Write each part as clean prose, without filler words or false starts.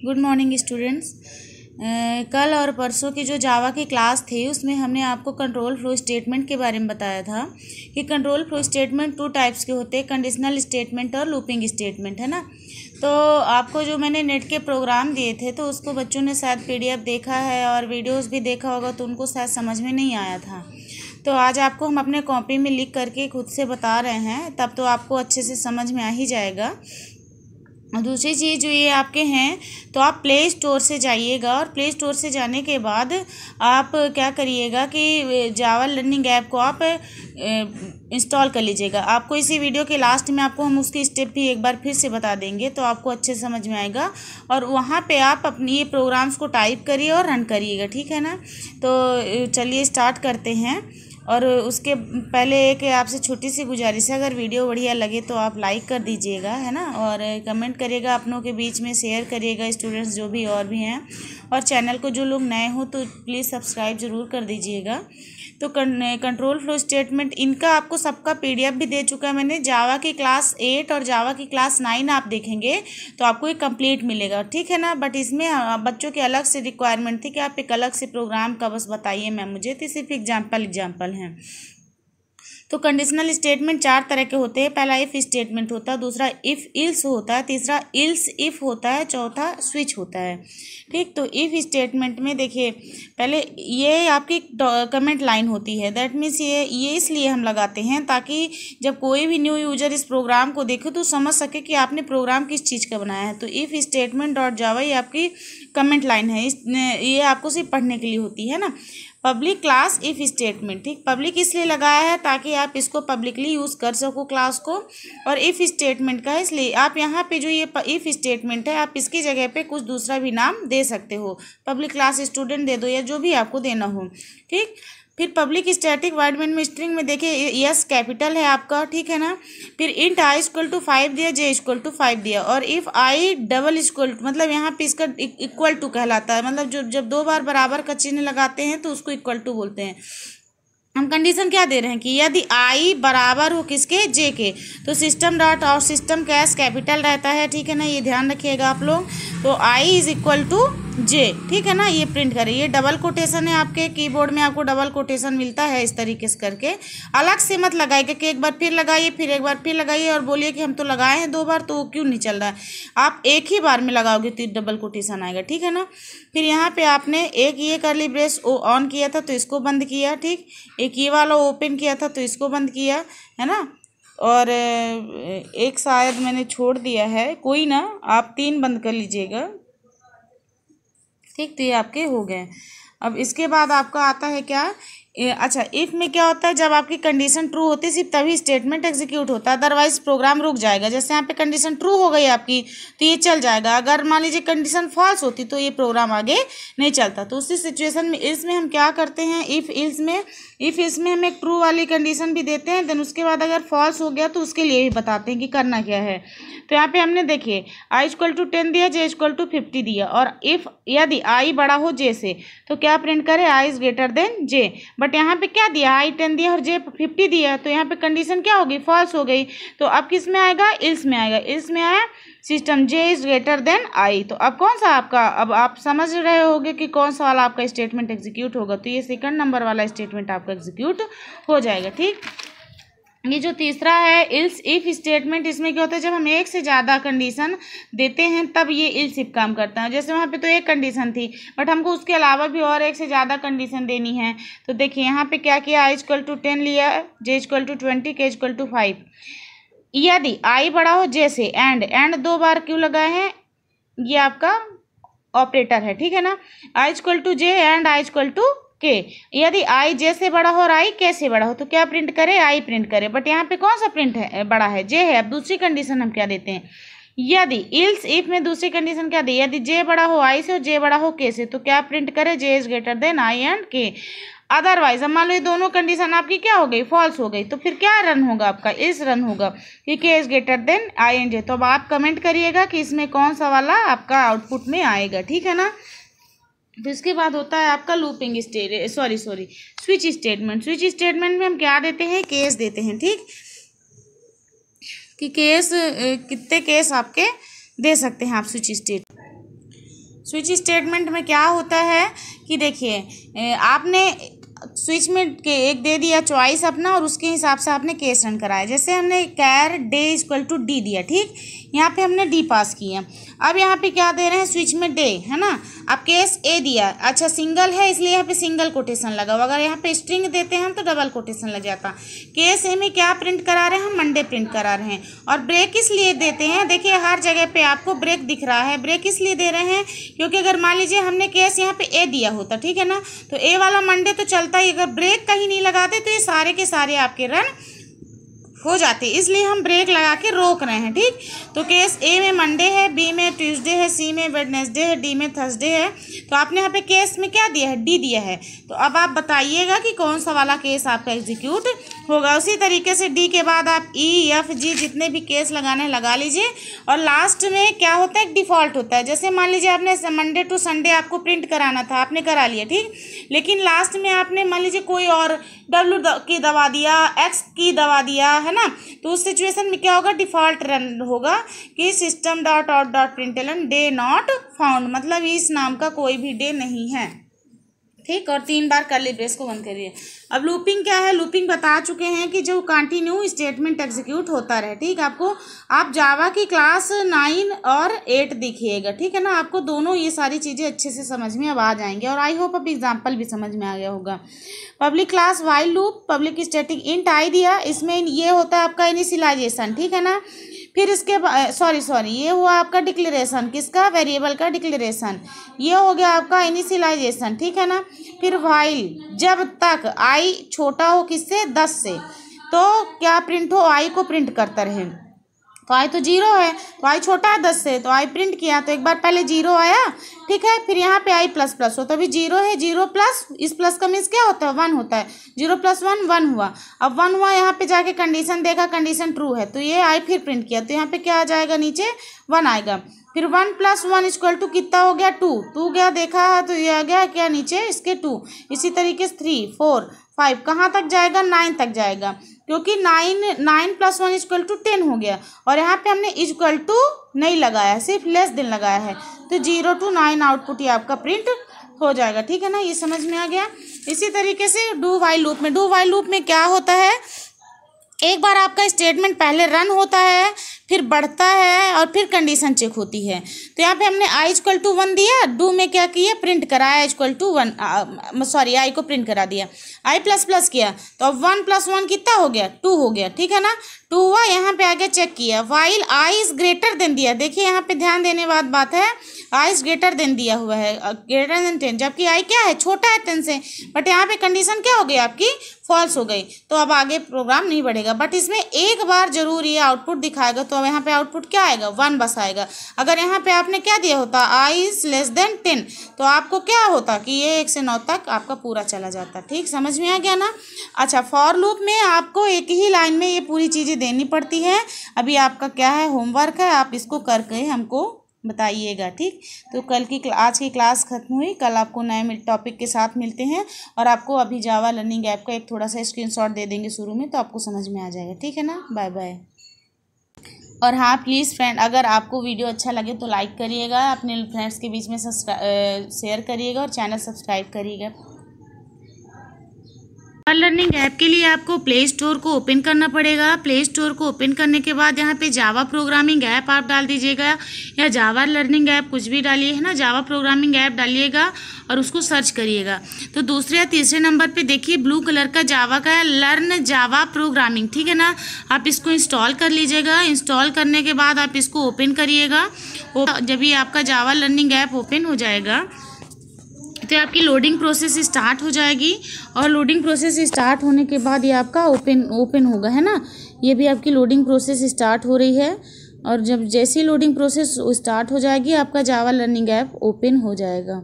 Good morning students. कल और परसों की जो जावा की क्लास थी उसमें हमने आपको कंट्रोल फ्लो स्टेटमेंट के बारे में बताया था कि कंट्रोल फ्लो स्टेटमेंट 2 टाइप्स के होते हैं, कंडीशनल स्टेटमेंट और लूपिंग स्टेटमेंट, है ना। तो आपको जो मैंने नेट के प्रोग्राम दिए थे तो उसको बच्चों ने शायद पीडीएफ देखा है और वीडियोस भी देखा होगा, तो उनको शायद समझ में नहीं आया था। तो आज आपको हम अपने कॉपी में लिख करके खुद से बता रहे हैं, तब तो आपको अच्छे से समझ में आ ही जाएगा। और दूसरी चीज़ जो ये आपके हैं, तो आप प्ले स्टोर से जाइएगा और प्ले स्टोर से जाने के बाद आप क्या करिएगा कि जावा लर्निंग ऐप को आप इंस्टॉल कर लीजिएगा। आपको इसी वीडियो के लास्ट में आपको हम उसकी स्टेप भी एक बार फिर से बता देंगे, तो आपको अच्छे समझ में आएगा। और वहाँ पे आप अपनी ये प्रोग्राम्स को टाइप करिए और रन करिएगा, ठीक है ना। तो चलिए स्टार्ट करते हैं। और उसके पहले एक आपसे छोटी सी गुजारिश है, अगर वीडियो बढ़िया लगे तो आप लाइक कर दीजिएगा, है ना, और कमेंट करिएगा, अपनों के बीच में शेयर करिएगा, स्टूडेंट्स जो भी और भी हैं। और चैनल को जो लोग नए हो तो प्लीज़ सब्सक्राइब ज़रूर कर दीजिएगा। तो कंट्रोल फ्लो स्टेटमेंट इनका आपको सबका पीडीएफ भी दे चुका है मैंने। जावा की क्लास 8 और जावा की क्लास 9 आप देखेंगे तो आपको एक कंप्लीट मिलेगा, ठीक है ना। बट इसमें बच्चों की अलग से रिक्वायरमेंट थी कि आप एक अलग से प्रोग्राम का बस बताइए मैम मुझे, तो सिर्फ एग्जाम्पल हैं। तो कंडीशनल स्टेटमेंट 4 तरह के होते हैं। पहला इफ़ स्टेटमेंट होता है, दूसरा इफ़ इल्स होता है, तीसरा इल्स इफ़ होता है, चौथा स्विच होता है, ठीक। तो इफ़ स्टेटमेंट में देखिए, पहले ये आपकी कमेंट लाइन होती है। दैट मीन्स ये इसलिए हम लगाते हैं ताकि जब कोई भी न्यू यूजर इस प्रोग्राम को देखे तो समझ सके कि आपने प्रोग्राम किस चीज़ का बनाया है। तो इफ़ स्टेटमेंट डॉट जावा ये आपकी कमेंट लाइन है, ये आपको सिर्फ पढ़ने के लिए होती है ना। पब्लिक क्लास इफ़ स्टेटमेंट, ठीक, पब्लिक इसलिए लगाया है ताकि आप इसको पब्लिकली यूज़ कर सको क्लास को। और इफ़ स्टेटमेंट का इसलिए आप यहाँ पे जो ये इफ़ स्टेटमेंट है, आप इसकी जगह पे कुछ दूसरा भी नाम दे सकते हो, पब्लिक क्लास स्टूडेंट दे दो या जो भी आपको देना हो, ठीक। फिर पब्लिक स्टैटिक वाइड में स्ट्रिंग में देखिए यस कैपिटल है आपका, ठीक है ना। फिर इंट आई इक्वल टू 5 दिया, जे इक्वल टू 5 दिया। और इफ़ आई डबल इक्वल मतलब यहाँ पे इसका इक्वल टू कहलाता है, मतलब जब 2 बार बराबर का चिन्ह लगाते हैं तो उसको इक्वल टू बोलते हैं। हम कंडीशन क्या दे रहे हैं कि यदि आई बराबर हो किसके, जे के, तो सिस्टम डॉट और सिस्टम कैश कैपिटल रहता है, ठीक है ना, ये ध्यान रखिएगा आप लोग। तो आई इज इक्वल टू जे, ठीक है ना, ये प्रिंट करें। ये डबल कोटेशन है, आपके कीबोर्ड में आपको डबल कोटेशन मिलता है इस तरीके से करके। अलग से मत लगाइएगा कि एक बार फिर लगाइए फिर एक बार फिर लगाइए और बोलिए कि हम तो लगाए हैं 2 बार तो वो क्यों नहीं चल रहा है। आप एक ही बार में लगाओगे तो डबल कोटेशन आएगा, ठीक है ना। फिर यहाँ पे आपने एक ये करली ब्रेस ऑन किया था तो इसको बंद किया, ठीक। एक ये वाला ओपन किया था तो इसको बंद किया, है ना। और एक शायद मैंने छोड़ दिया है, कोई ना, आप 3 बंद कर लीजिएगा, ठीक। तो ये आपके हो गए। अब इसके बाद आपका आता है क्या, अच्छा, इफ़ में क्या होता है, जब आपकी कंडीशन ट्रू होती है सिर्फ तभी स्टेटमेंट एग्जीक्यूट होता है, अदरवाइज प्रोग्राम रुक जाएगा। जैसे यहाँ पे कंडीशन ट्रू हो गई आपकी तो ये चल जाएगा, अगर मान लीजिए कंडीशन फॉल्स होती तो ये प्रोग्राम आगे नहीं चलता। तो उसी सिचुएशन में इसमें हम क्या करते हैं, इफ़ इसमें हम एक ट्रू वाली कंडीशन भी देते हैं, देन उसके बाद अगर फॉल्स हो गया तो उसके लिए भी बताते हैं कि करना क्या है। तो यहाँ पे हमने देखिए आई इक्वल टू 10 दिया, जे इक्वल टू 50 दिया। और इफ़ यदि आई बड़ा हो जे से तो क्या प्रिंट करे, I is greater than J. But यहाँ पे क्या दिया, आई 10 दिया और जे 50 दिया, तो यहाँ पे कंडीशन क्या होगी, फॉल्स हो गई। तो अब किस में आएगा, इल्स में आएगा। इल्स में आया system J is greater than I. तो अब कौन सा आपका, अब आप समझ रहे होगे कि कौन सा वाला आपका स्टेटमेंट एग्जीक्यूट होगा। तो ये 2nd नंबर वाला स्टेटमेंट आपका एग्जीक्यूट हो जाएगा, ठीक। ये जो तीसरा है इल्स इफ स्टेटमेंट, इसमें क्या होता है, जब हम एक से ज़्यादा कंडीशन देते हैं तब ये इल्स इफ काम करता है। जैसे वहाँ पे तो एक कंडीशन थी बट हमको उसके अलावा भी और एक से ज़्यादा कंडीशन देनी है। तो देखिए यहाँ पे क्या किया, आई इक्वल टू 10 लिया, जे इक्वल टू 20, के इक्वल टू 5। यदि आई बड़ा हो जे से, एंड 2 बार क्यों लगाए हैं, ये आपका ऑपरेटर है, ठीक है ना। I equal to J and I equal to K. यदि आई जे से बड़ा हो और आई के से बड़ा हो तो क्या प्रिंट करे, आई प्रिंट करे। बट यहाँ पे कौन सा प्रिंट है, बड़ा है, जे है। अब दूसरी कंडीशन हम क्या देते हैं, यदि इल्स इफ में दूसरी कंडीशन क्या दी, यदि जे बड़ा हो आई से और जे बड़ा हो के से तो क्या प्रिंट करे, J is greater than I and K. Otherwise अब मान लो ये दोनों कंडीशन आपकी क्या हो गई, फॉल्स हो गई, तो फिर क्या रन होगा आपका, इस रन होगा कि K is greater than I and J. तो अब आप कमेंट करिएगा कि इसमें कौन सा वाला आपका आउटपुट में आएगा, ठीक है ना। तो इसके बाद होता है आपका looping switch statement. Switch statement में हम क्या देते हैं, केस देते हैं, ठीक, कि केस कितने केस आपके दे सकते हैं आप स्विच स्टेटमेंट। स्विच स्टेटमेंट में क्या होता है कि देखिए आपने स्विच में के एक दे दिया चॉइस अपना और उसके हिसाब से आपने केस रन कराया। जैसे हमने कैर डे इक्वल टू डी दिया, ठीक, यहाँ पे हमने डी पास किया। अब यहाँ पे क्या दे रहे हैं स्विच में डे, है ना। अब केस ए दिया, अच्छा सिंगल है इसलिए यहाँ पे सिंगल कोटेशन लगा। अगर यहाँ पे स्ट्रिंग देते हैं हम तो डबल कोटेशन लग जाता। केस ए में क्या प्रिंट करा रहे हैं हम, मंडे प्रिंट करा रहे हैं। और ब्रेक इसलिए देते हैं, देखिए हर जगह पे आपको ब्रेक दिख रहा है। ब्रेक इसलिए दे रहे हैं क्योंकि अगर मान लीजिए हमने केस यहाँ पे ए दिया होता, ठीक है ना, तो ए वाला मंडे तो चलता ही, अगर ब्रेक कहीं नहीं लगाते तो ये सारे के सारे आपके रन हो जाते, इसलिए हम ब्रेक लगा के रोक रहे हैं, ठीक। तो केस ए में मंडे है, बी में ट्यूसडे है, सी में वेडनेसडे है, डी में थर्सडे है। तो आपने यहाँ पे केस में क्या दिया है, डी दिया है। तो अब आप बताइएगा कि कौन सा वाला केस आपका एग्जीक्यूट होगा। उसी तरीके से डी के बाद आप ई एफ जी जितने भी केस लगाने लगा लीजिए। और लास्ट में क्या होता है, एक डिफ़ॉल्ट होता है। जैसे मान लीजिए आपने मंडे टू संडे आपको प्रिंट कराना था, आपने करा लिया, ठीक, लेकिन लास्ट में आपने मान लीजिए कोई और डब्ल्यू की दबा दिया, एक्स की दबा दिया, है ना, तो उस सिचुएशन में क्या होगा, डिफ़ॉल्ट रन होगा कि system dot out dot println day not found, मतलब इस नाम का कोई भी डे नहीं है, ठीक। और 3 बार कर्ली ब्रेस को बंद करिए। अब लूपिंग क्या है, लूपिंग बता चुके हैं कि जो कंटिन्यू स्टेटमेंट एग्जीक्यूट होता रहे, ठीक। आपको आप जावा की क्लास 9 और 8 देखिएगा, ठीक है ना, आपको दोनों ये सारी चीज़ें अच्छे से समझ में अब आ जाएंगे। और आई होप अब एग्जाम्पल भी समझ में आ गया होगा। Public class while loop, public static int I दिया, इसमें ये होता है आपका इनिशियलाइजेशन, ठीक है ना। फिर इसके सॉरी ये हुआ आपका डिक्लेरेशन, किसका, वेरिएबल का डिक्लेरेशन। ये हो गया आपका इनिशियलाइजेशन, ठीक है ना। फिर व्हाइल, जब तक आई छोटा हो किससे, 10 से, तो क्या प्रिंट हो, आई को प्रिंट करता रहे। तो आई तो 0 है, तो आई छोटा है 10 से, तो आई प्रिंट किया, तो एक बार पहले 0 आया, ठीक है। फिर यहाँ पे आई प्लस प्लस हो, तो अभी 0 है, 0 प्लस, इस प्लस का मीन्स क्या होता है, 1 होता है। 0 + 1 1 हुआ। अब 1 हुआ, यहाँ पे जाके कंडीशन देखा, कंडीशन ट्रू है, तो ये आई फिर प्रिंट किया, तो यहाँ पे क्या आ जाएगा, नीचे 1 आएगा। फिर 1 + 1 = कितना हो गया, 2 गया, देखा है तो ये आ गया क्या, नीचे इसके 2। इसी तरीके से 3 4 5 कहाँ तक जाएगा, 9 तक जाएगा, क्योंकि 9 + 1 = 10 हो गया। और यहाँ पे हमने इक्वल टू नहीं लगाया, सिर्फ लेस देन लगाया है, तो 0 to 9 आउटपुट ये आपका प्रिंट हो जाएगा, ठीक है ना। ये समझ में आ गया। इसी तरीके से डू वाइल लूप में क्या होता है, एक बार आपका स्टेटमेंट पहले रन होता है, फिर बढ़ता है और फिर कंडीशन चेक होती है। तो यहाँ पे हमने आई = 1 दिया, डू में क्या किया, प्रिंट कराया =1, आई को प्रिंट करा दिया, आई प्लस प्लस किया, तो अब 1 + 1 कितना हो गया, 2 हो गया, ठीक है ना। 2 हुआ, यहाँ पे आगे चेक किया, while I is greater then दिया। देखिए यहाँ पे ध्यान देने वाली बात है, आई इज ग्रेटर देन दिया हुआ है, ग्रेटर देन 10, जबकि आई क्या है, छोटा है 10 से, बट यहाँ पे कंडीशन क्या हो गई आपकी, फॉल्स हो गई, तो अब आगे प्रोग्राम नहीं बढ़ेगा। बट इसमें एक बार जरूर ये आउटपुट दिखाएगा, तो अब यहाँ पे आउटपुट क्या आएगा, 1 बस आएगा। अगर यहाँ पे आपने क्या दिया होता, आई इज लेस देन 10, तो आपको क्या होता कि ये 1 से 9 तक आपका पूरा चला जाता, ठीक, समझ में आ गया ना। अच्छा, फॉर लूप में आपको एक ही लाइन में ये पूरी चीज़ें देनी पड़ती है। अभी आपका क्या है, होमवर्क है, आप इसको करके हमको बताइएगा, ठीक। तो आज की क्लास खत्म हुई, कल आपको नए टॉपिक के साथ मिलते हैं। और आपको अभी जावा लर्निंग ऐप का एक थोड़ा सा स्क्रीनशॉट दे देंगे शुरू में, तो आपको समझ में आ जाएगा, ठीक है ना। Bye bye. और हाँ प्लीज़ फ्रेंड, अगर आपको वीडियो अच्छा लगे तो लाइक करिएगा, अपने फ्रेंड्स के बीच में शेयर करिएगा और चैनल सब्सक्राइब करिएगा। लर्निंग ऐप के लिए आपको प्ले स्टोर को ओपन करना पड़ेगा। प्ले स्टोर को ओपन करने के बाद यहाँ पे जावा प्रोग्रामिंग ऐप आप डाल दीजिएगा, या जावा लर्निंग ऐप कुछ भी डालिए, है ना, जावा प्रोग्रामिंग ऐप डालिएगा और उसको सर्च करिएगा। तो दूसरे या तीसरे नंबर पे देखिए ब्लू कलर का जावा का है, लर्न जावा प्रोग्रामिंग, ठीक है ना। आप इसको इंस्टॉल कर लीजिएगा। इंस्टॉल करने के बाद आप इसको ओपन करिएगा। जब ये आपका जावा लर्निंग ऐप ओपन हो जाएगा तो आपकी लोडिंग प्रोसेस स्टार्ट हो जाएगी, और लोडिंग प्रोसेस स्टार्ट होने के बाद ये आपका ओपन होगा, है ना। ये भी आपकी लोडिंग प्रोसेस स्टार्ट हो रही है, और जब जैसी लोडिंग प्रोसेस स्टार्ट हो जाएगी आपका जावा लर्निंग ऐप ओपन हो जाएगा।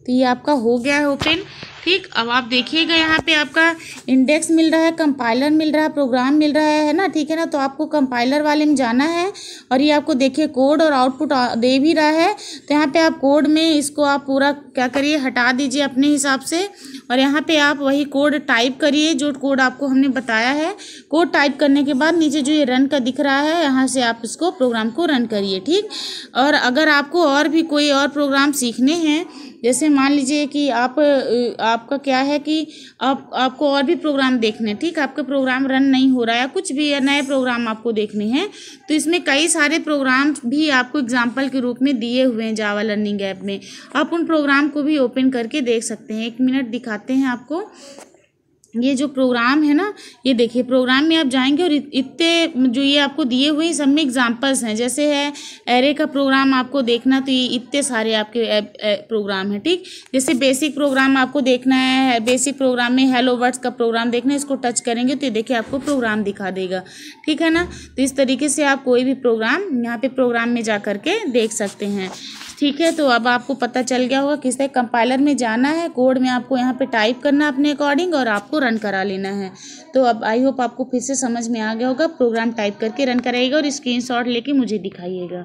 तो ये आपका हो गया है ओपन, ठीक। अब आप देखिएगा यहाँ पे आपका इंडेक्स मिल रहा है, कंपाइलर मिल रहा है, प्रोग्राम मिल रहा है ना, ठीक है ना। तो आपको कंपाइलर वाले में जाना है, और ये आपको देखिए कोड और आउटपुट दे भी रहा है। तो यहाँ पे आप कोड में इसको आप पूरा क्या करिए, हटा दीजिए अपने हिसाब से, और यहाँ पे आप वही कोड टाइप करिए जो कोड आपको हमने बताया है। कोड टाइप करने के बाद नीचे जो ये रन का दिख रहा है यहाँ से आप इसको प्रोग्राम को रन करिए, ठीक। और अगर आपको और भी कोई और प्रोग्राम सीखने हैं, जैसे मान लीजिए कि आपका क्या है कि आपको और भी प्रोग्राम देखने, ठीक, आपका प्रोग्राम रन नहीं हो रहा है, कुछ भी नए प्रोग्राम आपको देखने हैं, तो इसमें कई सारे प्रोग्राम भी आपको एग्जाम्पल के रूप में दिए हुए हैं जावा लर्निंग ऐप में। आप उन प्रोग्राम को भी ओपन करके देख सकते हैं। 1 मिनट दिखाते हैं आपको। ये जो प्रोग्राम है ना, ये देखिए प्रोग्राम में आप जाएंगे और इतने जो ये आपको दिए हुए सब में एग्जांपल्स हैं। जैसे है एरे का प्रोग्राम आपको देखना, तो ये इतने सारे आपके प्रोग्राम हैं, ठीक। जैसे बेसिक प्रोग्राम आपको देखना है, बेसिक प्रोग्राम में हेलो वर्ड्स का प्रोग्राम देखना है, इसको टच करेंगे तो ये देखिए आपको प्रोग्राम दिखा देगा, ठीक है ना। तो इस तरीके से आप कोई भी प्रोग्राम यहाँ पे प्रोग्राम में जा करके देख सकते हैं, ठीक है। तो अब आपको पता चल गया होगा किस तरह कंपाइलर में जाना है, कोड में आपको यहाँ पे टाइप करना है अपने अकॉर्डिंग और आपको रन करा लेना है। तो अब आई होप आपको फिर से समझ में आ गया होगा। प्रोग्राम टाइप करके रन कराइएगा और स्क्रीनशॉट लेके मुझे दिखाइएगा।